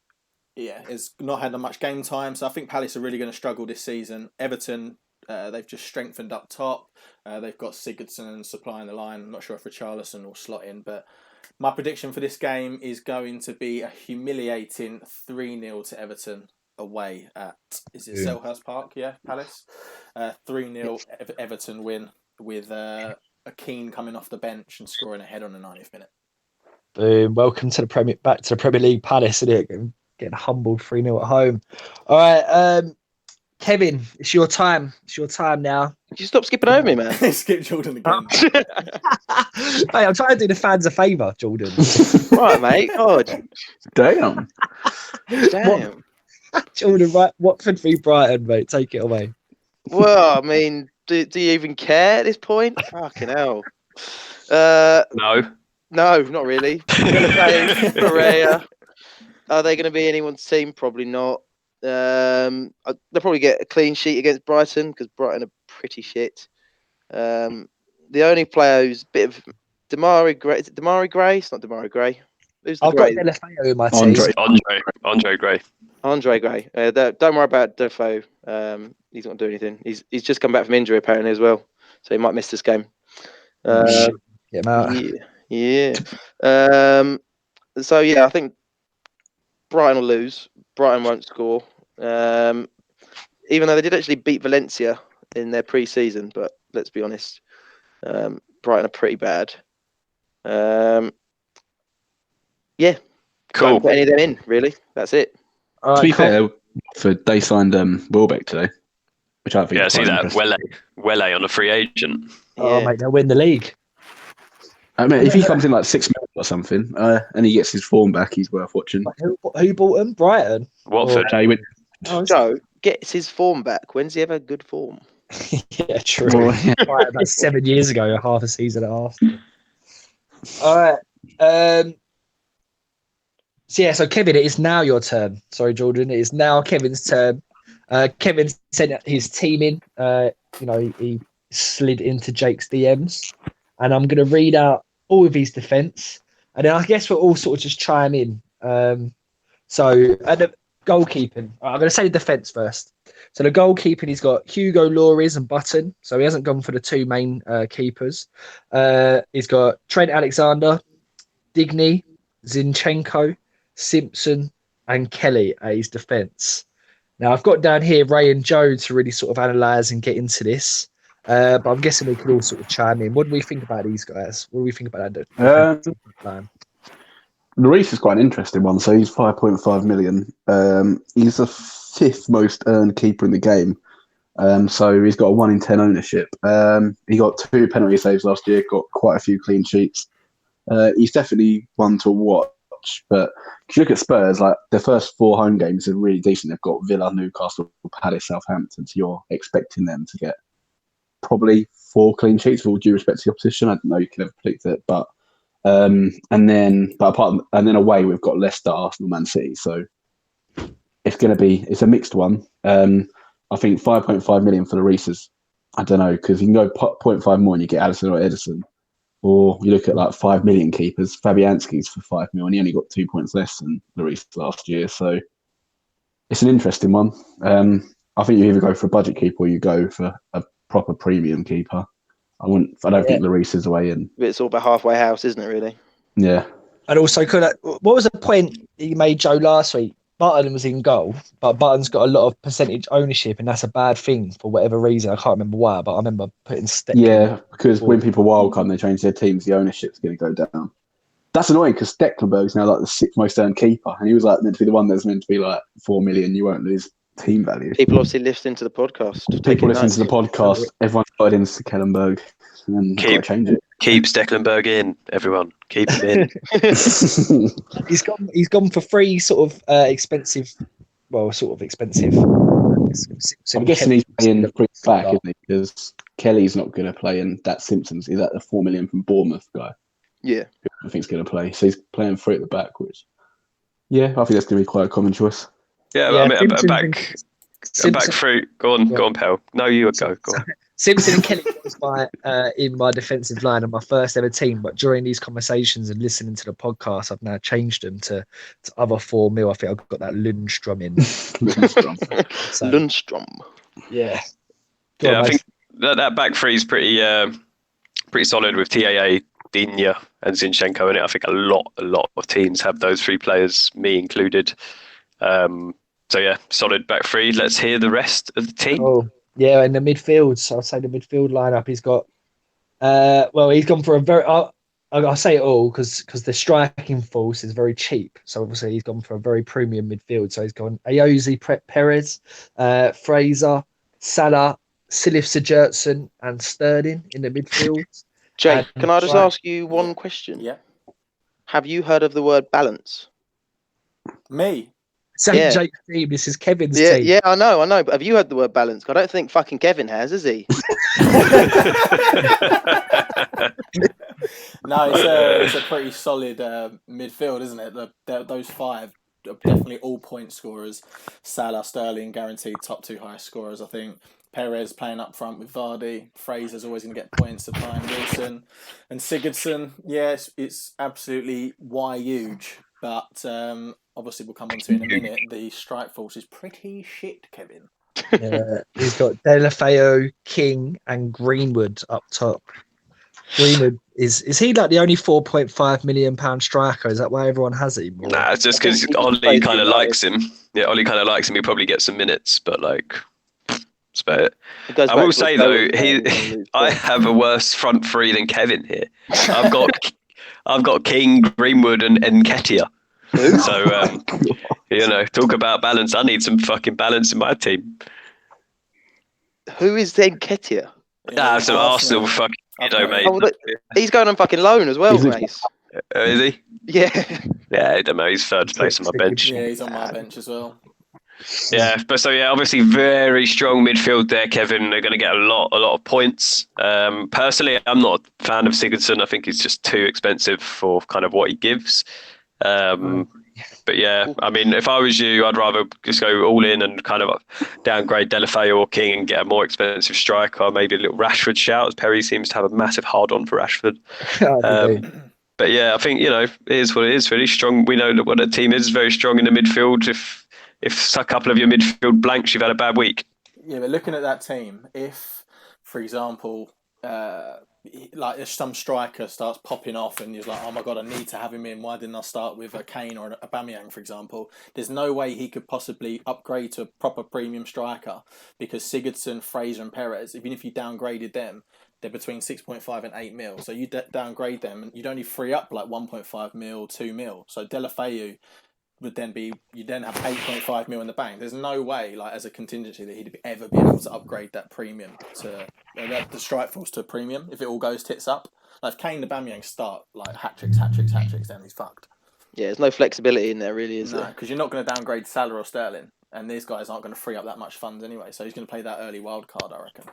has not had much game time, so I think Palace are really going to struggle this season. Everton, they've just strengthened up top. They've got Sigurdsson supplying the line. I'm not sure if Richarlison will slot in, but my prediction for this game is going to be a humiliating 3-0 to Everton away at, is it Selhurst Park? Yeah, Palace. 3-0 Everton win with a Keane coming off the bench and scoring a head on the 90th minute. Boom. Welcome to back to the Premier League, Palace, isn't it? Getting humbled 3-0 at home. All right, Kevin, it's your time. It's your time now. Did you stop skipping over me, man? Skip Jordan again. Hey, I'm trying to do the fans a favour, Jordan. Right, mate. God. Damn. Damn. Jordan, right? Watford v Brighton, mate. Take it away. Well, I mean, do you even care at this point? Fucking hell. No. No, not really. I'm going to say Pereira. Are they going to be anyone's team? Probably not. They'll probably get a clean sheet against Brighton because Brighton are pretty shit. The only player who's a bit of Damari Gray. Is it Damari Gray? It's not Damari Gray. Who's the I've Gray? got Delafeo in my team. Andre Gray. Andre Gray. Don't worry about Defoe. He's not doing anything. He's just come back from injury apparently as well, so he might miss this game. Get him out. Yeah. So yeah, I think Brighton will lose. Brighton won't score. Even though they did actually beat Valencia in their pre-season, but let's be honest, Brighton are pretty bad. Yeah. Cool. Don't put any of them in, really. That's it. All To right, be fair, they signed Welbeck today, which I think Yeah, is see quite that interesting. Wele on a free agent. Oh, Yeah. mate, they'll win the league. I mean, if he comes in like 6 minutes or something, and he gets his form back, he's worth watching. Who bought him? Brighton. Watford. He went, Joe gets his form back. When's he ever good form? Yeah, true. well, yeah. Right, about 7 years ago, half a season and a half. All right. So Kevin, it is now your turn. Sorry, Jordan. It is now Kevin's turn. Kevin sent his team in. He slid into Jake's DMs, and I'm going to read out all of his defence, and then I guess we'll all sort of just chime in. So at the goalkeeping, I'm going to say the defence first. So the goalkeeping, he's got Hugo Lloris and Button. So he hasn't gone for the two main keepers. He's got Trent Alexander, Digny, Zinchenko, Simpson, and Kelly at his defence. Now I've got down here Ray and Joe to really sort of analyse and get into this. But I'm guessing we could all sort of chime in. What do we think about these guys? What do we think about that plan? Lloris is quite an interesting one. So he's 5.5 million. He's the 5th most earned keeper in the game. So he's got a 1 in 10 ownership. He got 2 penalty saves last year, got quite a few clean sheets. He's definitely one to watch. But if you look at Spurs, like their first 4 home games are really decent. They've got Villa, Newcastle, Palace, Southampton. So you're expecting them to get probably 4 clean sheets with all due respect to the opposition. I don't know, you can never predict it, but then away we've got Leicester, Arsenal, Man City. So it's a mixed one. I think 5.5 million for the Reeses. I don't know, because you can go 0.5 more and you get Alisson or Edison. Or you look at like 5 million keepers. Fabianski's for 5 million, and he only got 2 points less than Lloris last year. So it's an interesting one. I think you either go for a budget keeper or you go for a proper premium keeper. I don't think Lloris is the way in. It's all about halfway house, isn't it? Really? Yeah. And also, what was the point you made, Joe, last week? Button was in goal, but Button's got a lot of percentage ownership, and that's a bad thing for whatever reason. I can't remember why, but I remember putting Steck. Yeah, because when people wildcard and they change their teams, the ownership's going to go down. That's annoying because Stecklenburg's now like the 6th most earned keeper, and he was like meant to be the one that's meant to be like 4 million. You won't lose Team value. People obviously listening to the podcast. People taking listening notes. to the podcast, everyone started in Stekelenburg, and then got to change it. Keep Stekelenburg in, everyone. Keep him in. He's gone for three sort of expensive. Well, sort of expensive. I'm guessing he's playing pretty back, isn't he? Because Kelly's not going to play, and that Simpsons, is that the 4 million from Bournemouth guy? Yeah. I think he's going to play. So he's playing three at the back, which, yeah, I think that's going to be quite a common choice. Yeah, I mean, a back through. Go on, pal. No, you would go. Go on. Simpson and Kelly was in my defensive line of my first ever team, but during these conversations and listening to the podcast, I've now changed them to other 4 mil. I think I've got that Lundstrom in. Lundstrom. Yeah. I think that back three is pretty solid with TAA, Digne, and Zinchenko in it. I think a lot of teams have those 3 players, me included. So yeah, solid back three. Let's hear the rest of the team. Oh, yeah, in the midfield. So I'll say the midfield lineup. He's got. He's gone for a very. I'll say it all because the striking force is very cheap. So obviously he's gone for a very premium midfield. So he's gone Ayoze, Perez, Fraser, Salah, Silif Sigurdsson, and Sterling in the midfield. Jake, can I just ask you one question? Yeah. Have you heard of the word balance? Me? Same Jake's team. This is Kevin's team. team. Yeah, I know. But have you heard the word balance? I don't think fucking Kevin has he? No, it's a pretty solid midfield, isn't it? Those 5 are definitely all point scorers. Salah, Sterling, guaranteed top 2 highest scorers, I think. Perez playing up front with Vardy. Fraser's always going to get points, supplying Wilson. And Sigurdsson, yes, it's absolutely huge. But obviously we'll come on to in a minute. The strike force is pretty shit, Kevin. He's got Delafeu, King, and Greenwood up top. Greenwood is he like the only £4.5 million striker? Is that why everyone has him? Nah, it's just because Ollie kind of likes him. Yeah, Ollie kind of likes him. He'll probably get some minutes, but like, it's about it. I will say though, I have a worse front three than Kevin here. I've got King, Greenwood, and Nketiah. So talk about balance. I need some fucking balance in my team. Who is Nketiah? Some Arsenal fucking mate. Oh, he's going on fucking loan as well, mate. Is he? Yeah. Yeah, I don't know. He's third place on my bench. Yeah, he's on my bench as well. Yeah, but obviously very strong midfield there, Kevin. They're going to get a lot of points. Personally, I'm not a fan of Sigurdsson. I think he's just too expensive for kind of what he gives. But yeah, I mean, if I was you, I'd rather just go all in and kind of downgrade Delafeu or King and get a more expensive striker, maybe a little Rashford shout, as Perry seems to have a massive hard-on for Rashford. But yeah, I think, it is what it is, really strong. We know that what a team is very strong in the midfield. If a couple of your midfield blanks, you've had a bad week. Yeah, but looking at that team, if, for example, like if some striker starts popping off and you're like, oh my God, I need to have him in. Why didn't I start with a Kane or a Aubameyang, for example? There's no way he could possibly upgrade to a proper premium striker because Sigurdsson, Fraser and Perez, even if you downgraded them, they're between 6.5 and 8 mil. So you downgrade them and you'd only free up like 1.5 mil, 2 mil. So Delafeu would then you'd then have 8.5 mil in the bank. There's no way, like as a contingency, that he'd ever be able to upgrade that premium to the strike force to a premium if it all goes tits up. Like if Kane and Aubameyang start like hat tricks, then he's fucked. Yeah, there's no flexibility in there, really, is there? Because you're not going to downgrade Salah or Sterling, and these guys aren't going to free up that much funds anyway. So he's going to play that early wild card, I reckon.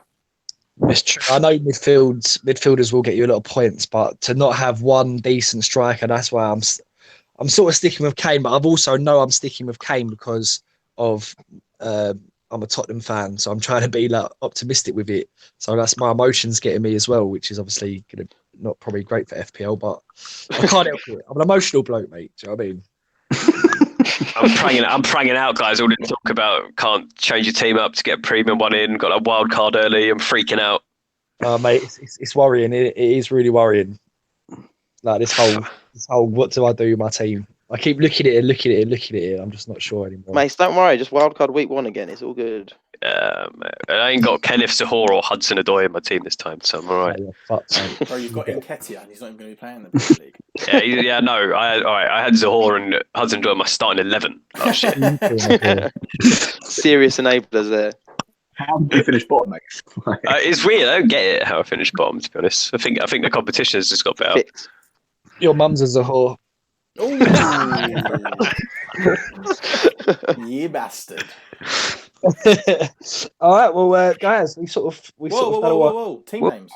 It's true. I know midfielders will get you a lot of points, but to not have one decent striker, that's why I'm sort of sticking with Kane, but I've also know I'm sticking with Kane because of I'm a Tottenham fan, so I'm trying to be like optimistic with it. So that's my emotions getting me as well, which is obviously gonna not probably great for FPL, but I can't help it. I'm an emotional bloke, mate. Do you know what I mean? I'm pranging out, guys. All this talk about can't change your team up to get a premium one in, got a wild card early. I'm freaking out. Mate, it's worrying. It is really worrying. Like this whole what do I do with my team? I keep looking at it. I'm just not sure anymore. Mate, don't worry. Just wildcard week 1 again. It's all good. I ain't got Kenneth Sahor or Hudson Odoi in my team this time, so I'm all right. Oh, fuck's sake. Bro, you've got Nketiah and he's not even going to be playing in the Premier League. Yeah, no. I had Zahor and Hudson Odoi in my starting 11 last year. Serious enablers there. How did you finish bottom, mate? It's weird. I don't get it how I finished bottom. To be honest, I think the competition has just got better. Fit. Your mum's a whore. Ooh. You bastard. All right, well, guys, we sort of Whoa. Team names.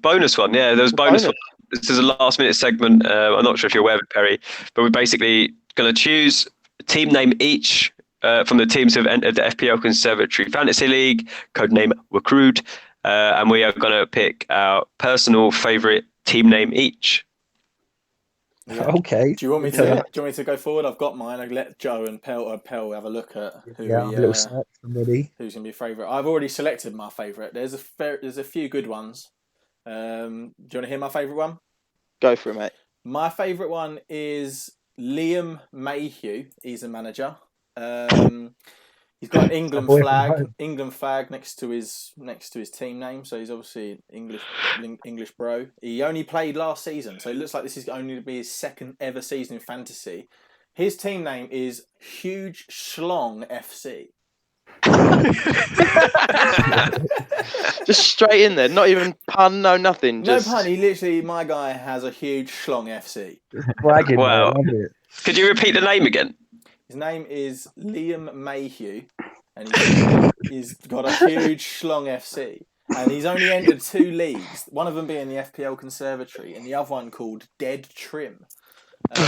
Bonus one, yeah. There was bonus one. This is a last minute segment. I'm not sure if you're aware of it, Perry, but we're basically going to choose a team name each from the teams who have entered the FPL Conservatory Fantasy League, codename wcrewd, and we are going to pick our personal favourite team name each. Yeah. Okay. Do you want me to go forward? I've got mine. I'll let Joe and Pell have a look at who's going to be favourite. I've already selected my favourite. There's a few good ones. Do you want to hear my favourite one? Go for it, mate. My favourite one is Liam Mayhew. He's a manager. He's got an England flag next to his team name, so he's obviously English bro. He only played last season, so it looks like this is only to be his second ever season in fantasy. His team name is Huge Schlong FC. Just straight in there, not even pun, no nothing. No pun. My guy has a Huge Schlong FC. Bragging, wow. man, Could you repeat the name again? His name is Liam Mayhew, and he's got a Huge Schlong FC. And he's only entered 2 leagues, one of them being the FPL Conservatory, and the other one called Dead Trim. And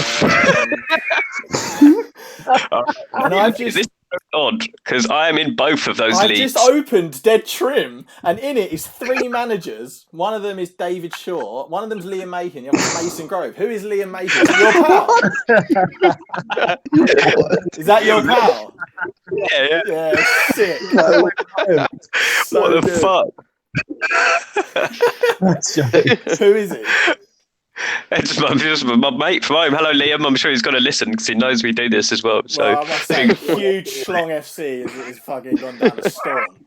I've just... This is odd, because I am in both of those leagues. I just opened Dead Trim, and in it is 3 managers. One of them is David Shaw, one of them's Liam Mayhew, and the other is Mason Grove. Who is Liam Mayhew? Is that your pal? Is that your pal? Yeah. Sick. What the fuck? Who is he? It's just my mate from home. Hello, Liam. I'm sure he's going to listen because he knows we do this as well. So, well, I must say, Huge Schlong FC is fucking gone down a storm.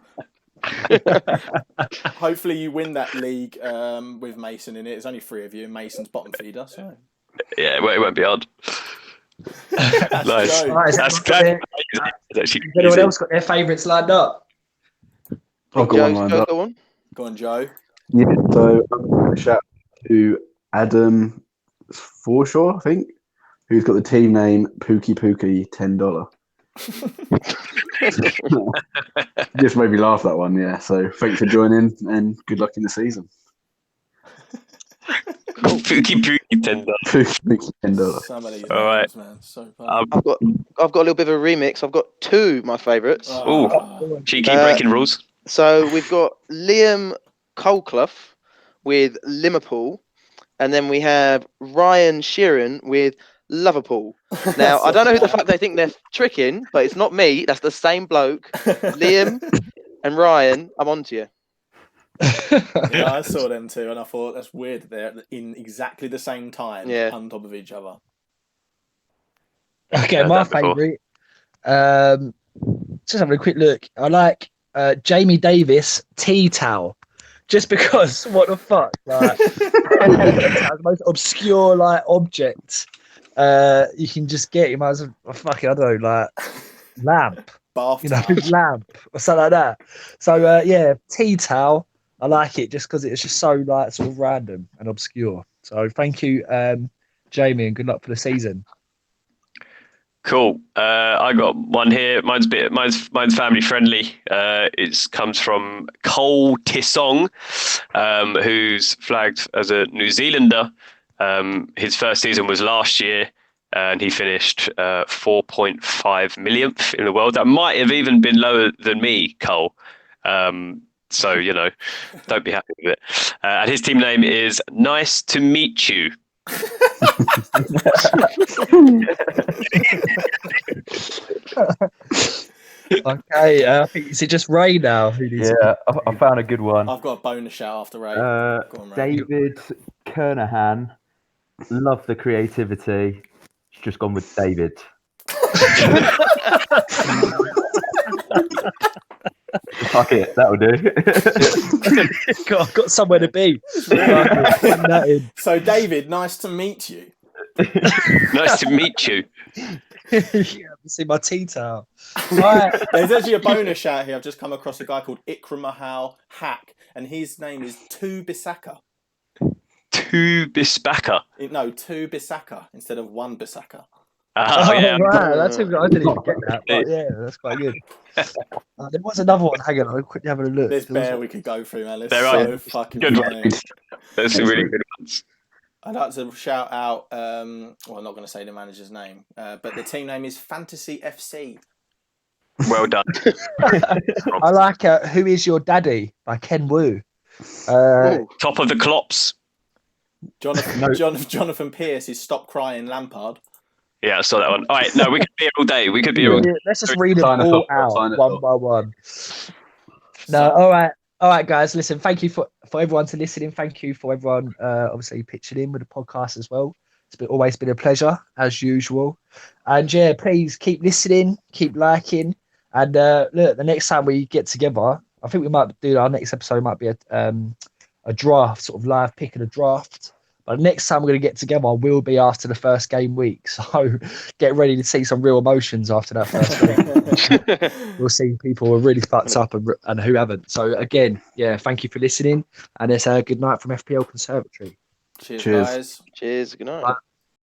Hopefully, you win that league with Mason in it. There's only 3 of you, and Mason's bottom feeder. So yeah, well, it won't be hard. Nice. That's good. Anyone else got their favourites lined up? I've got one lined up. Go on, Joe. Yeah, so I'm going to shout to Adam Forshaw, I think, who's got the team name Pookie $10. Just made me laugh, that one, yeah. So thanks for joining and good luck in the season. Pookie $10. Pookie $10. Somebody's all right, man. So I've got a little bit of a remix. I've got 2 my favourites. Oh, cheeky breaking rules. So we've got Liam Colclough with Liverpool, and then we have Ryan Sheeran with Liverpool. Now, I don't know who the fuck they think they're tricking, but it's not me. That's the same bloke. Liam and Ryan, I'm on to you. Yeah, I saw them too, and I thought that's weird that they're in exactly the same time on top of each other. Okay, my favourite. Just having a quick look. I like Jamie Davis tea towel. Just because, what the fuck? Like, the most obscure object you can just get. You might as well, fucking, I don't know, lamp. Bath lamp or something like that. So, tea towel. I like it just because it's just so, sort of random and obscure. So, thank you, Jamie, and good luck for the season. Cool. I got one here. Mine's family friendly. It comes from Cole Tissong, who's flagged as a New Zealander. His first season was last year, and he finished 4.5 millionth in the world. That might have even been lower than me, Cole. So, don't be happy with it. And his team name is Nice to Meet You. Okay, I think is it just Ray now? Yeah, I found a good one. I've got a bonus shout after Ray. Go on, Ray. David Kernahan, love the creativity. He's just gone with David. Fuck it, that'll do. I've got somewhere to be. Bang that in. So, David, nice to meet you. Nice to meet you. Yeah, see my tea towel. Right. There's actually a bonus shout here. I've just come across a guy called Ikramahal Hack, and his name is Tu Bisaka. Tu Bisaka. No, Tu Bisaka instead of one Bisaka. Oh, yeah. Right. That's I didn't even get that. But yeah, that's quite good. There was another one. Hang on, I'll quickly have a look. There's bear we could go through, man. It's There so are fucking good funny. ones. There's some really good ones. I'd like to shout out, well, I'm not going to say the manager's name, but the team name is Fantasy FC. Well done. I like Who Is Your Daddy by Ken Wu. Top of the Klops. Jonathan Pierce is Stop Crying Lampard. Yeah, I saw that one. All right, no, we could be here all day. We could be here all day. Let's just read them all out one by one. No, all right, guys. Listen, thank you for everyone to listening. Thank you for everyone, obviously pitching in with the podcast as well. It's always been a pleasure as usual. And yeah, please keep listening, keep liking, and look, the next time we get together, I think we might do our next episode. Might be a draft, sort of live pick and a draft. But next time we're going to get together will be after the first game week. So get ready to see some real emotions after that first week. We'll see people who are really fucked up and who haven't. So again, yeah, thank you for listening. And it's a good night from FPL Conservatory. Cheers, guys. Cheers. Good night. Bye.